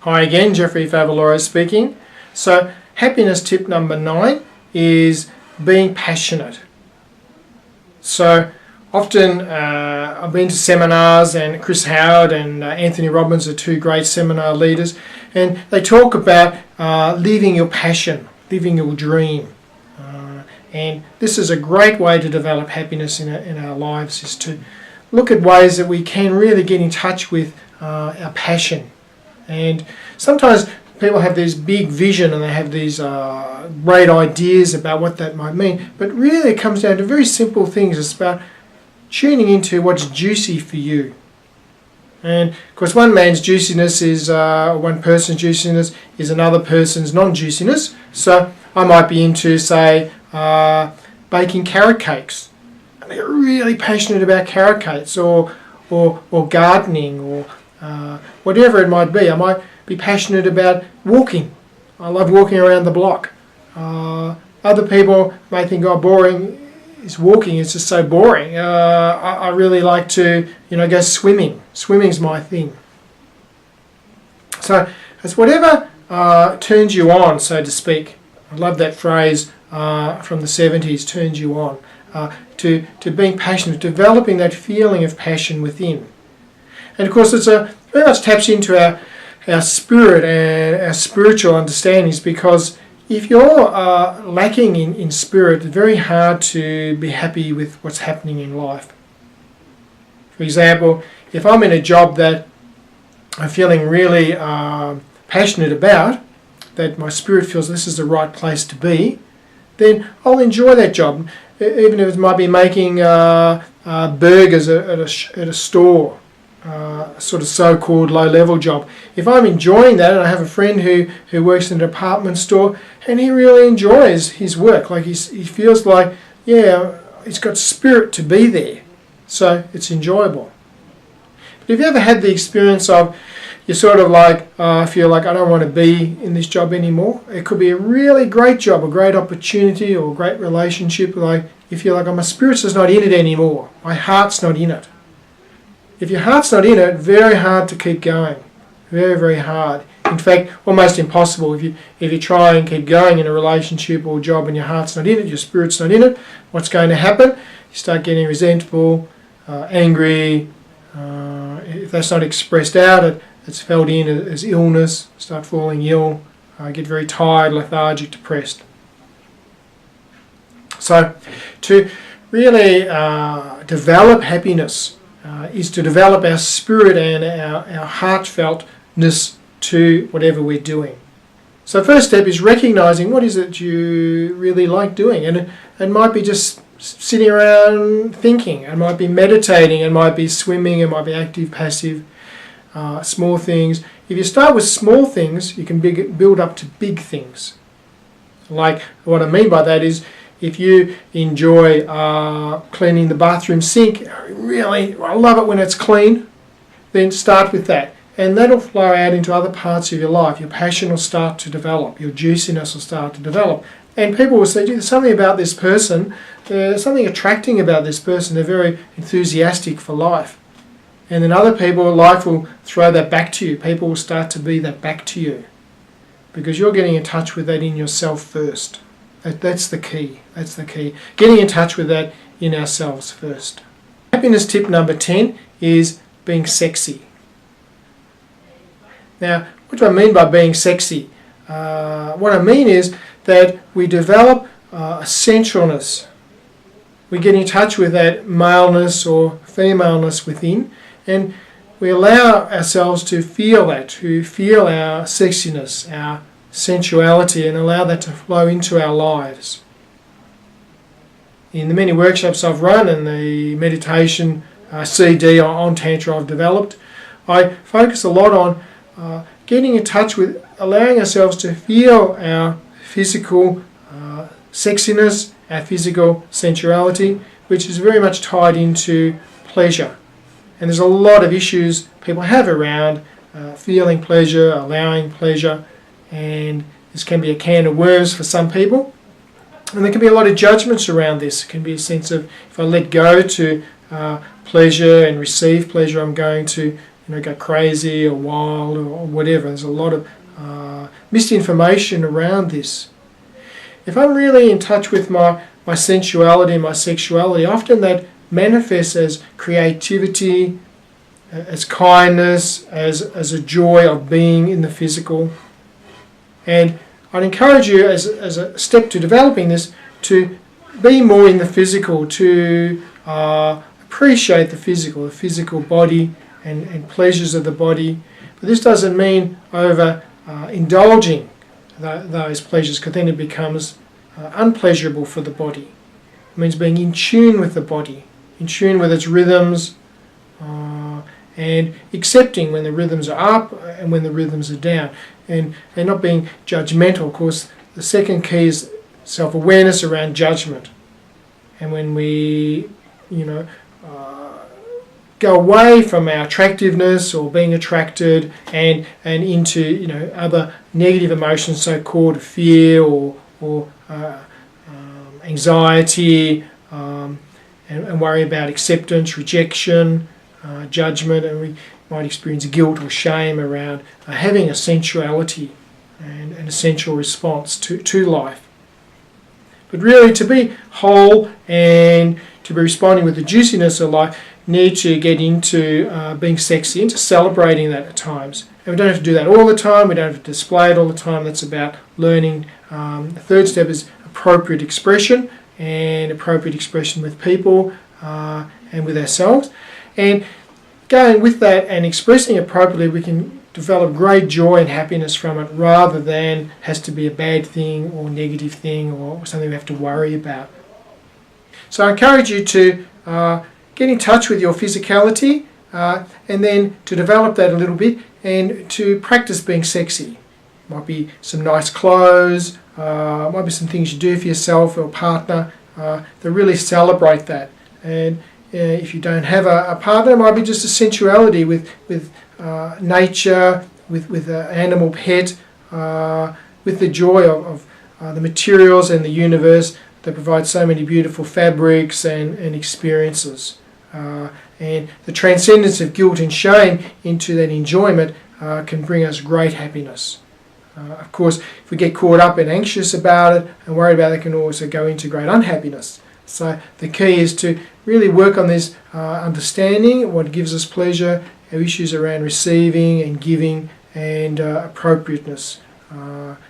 Hi again, Geoffrey Favaloro speaking. So, happiness tip number 9 is being passionate. So, often I've been to seminars, and Chris Howard and Anthony Robbins are two great seminar leaders, and they talk about living your passion, living your dream. And this is a great way to develop happiness in our lives, is to look at ways that we can really get in touch with our passion. And sometimes people have this big vision and they have these great ideas about what that might mean, but really it comes down to very simple things. It's about tuning into what's juicy for you. And of course, one man's juiciness is one person's juiciness is another person's non-juiciness. So I might be into, say, baking carrot cakes. I get really passionate about carrot cakes, or gardening, or whatever it might be. I might be passionate about walking. I love walking around the block. Other people may think, oh, boring is walking, it's just so boring. I really like to go swimming. Swimming's my thing. So it's whatever turns you on, so to speak. I love that phrase from the 70s, turns you on. To being passionate, developing that feeling of passion within. And of course, it's very much taps into our spirit and our spiritual understandings, because if you're lacking in spirit, it's very hard to be happy with what's happening in life. For example, if I'm in a job that I'm feeling really passionate about, that my spirit feels this is the right place to be, then I'll enjoy that job, even if it might be making burgers at a store. Sort of so-called low-level job. If I'm enjoying that, and I have a friend who works in a department store, and he really enjoys his work, like he feels like, yeah, he's got spirit to be there, so it's enjoyable. But have you ever had the experience of you're sort of like, I feel like I don't want to be in this job anymore? It could be a really great job, a great opportunity, or a great relationship. Like you feel like, oh, my spirit's just not in it anymore. My heart's not in it. If your heart's not in it, very hard to keep going. Very, very hard. In fact, almost impossible. If you try and keep going in a relationship or job and your heart's not in it, your spirit's not in it, what's going to happen? You start getting resentful, angry. If that's not expressed out, it's felt in as illness. Start falling ill. Get very tired, lethargic, depressed. So, to really develop happiness, is to develop our spirit and our heartfeltness to whatever we're doing. So first step is recognizing what is it you really like doing. And it might be just sitting around thinking. It might be meditating. It might be swimming. It might be active, passive, small things. If you start with small things, you can build up to big things. Like, what I mean by that is, if you enjoy cleaning the bathroom sink, really, I love it when it's clean, then start with that. And that'll flow out into other parts of your life. Your passion will start to develop. Your juiciness will start to develop. And people will say, there's something about this person, there's something attracting about this person. They're very enthusiastic for life. And then other people, life will throw that back to you. People will start to be that back to you, because you're getting in touch with that in yourself first. That's the key. That's the key. Getting in touch with that in ourselves first. Happiness tip number 10 is being sexy. Now, what do I mean by being sexy? What I mean is that we develop a sensualness. We get in touch with that maleness or femaleness within, and we allow ourselves to feel that, to feel our sexiness, our sensuality, and allow that to flow into our lives. In the many workshops I've run and the meditation CD on Tantra I've developed, I focus a lot on getting in touch with allowing ourselves to feel our physical sexiness, our physical sensuality, which is very much tied into pleasure. And there's a lot of issues people have around feeling pleasure, allowing pleasure, and this can be a can of worms for some people. And there can be a lot of judgments around this. It can be a sense of, if I let go to pleasure and receive pleasure, I'm going to go crazy or wild or whatever. There's a lot of misinformation around this. If I'm really in touch with my sensuality, my sexuality, often that manifests as creativity, as kindness, as a joy of being in the physical. And I'd encourage you, as a step to developing this, to be more in the physical, to appreciate the physical body and pleasures of the body. But this doesn't mean over indulging those pleasures, because then it becomes unpleasurable for the body. It means being in tune with the body, in tune with its rhythms, and accepting when the rhythms are up and when the rhythms are down, and not being judgmental. Of course, the second key is self-awareness around judgment. And when we, go away from our attractiveness or being attracted and into other negative emotions, so called fear or anxiety, and worry about acceptance, rejection, judgment, and we might experience guilt or shame around having a sensuality and a sensual response to life. But really, to be whole and to be responding with the juiciness of life, need to get into being sexy, into celebrating that at times. And we don't have to do that all the time, we don't have to display it all the time. That's about learning. The third step is appropriate expression, and appropriate expression with people and with ourselves. And going with that and expressing appropriately, we can develop great joy and happiness from it, rather than has to be a bad thing or negative thing or something we have to worry about. So I encourage you to get in touch with your physicality, and then to develop that a little bit and to practice being sexy. Might be some nice clothes, might be some things you do for yourself or partner that really celebrate that. And if you don't have a partner, it might be just a sensuality with nature, with an animal pet, with the joy of the materials and the universe that provide so many beautiful fabrics and experiences. And the transcendence of guilt and shame into that enjoyment can bring us great happiness. Of course, if we get caught up and anxious about it and worried about it, it can also go into great unhappiness. So the key is to really work on this understanding what gives us pleasure, our issues around receiving and giving, and appropriateness,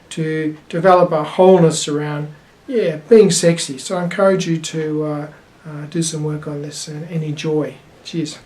to develop a wholeness around being sexy. So I encourage you to do some work on this and enjoy. Cheers.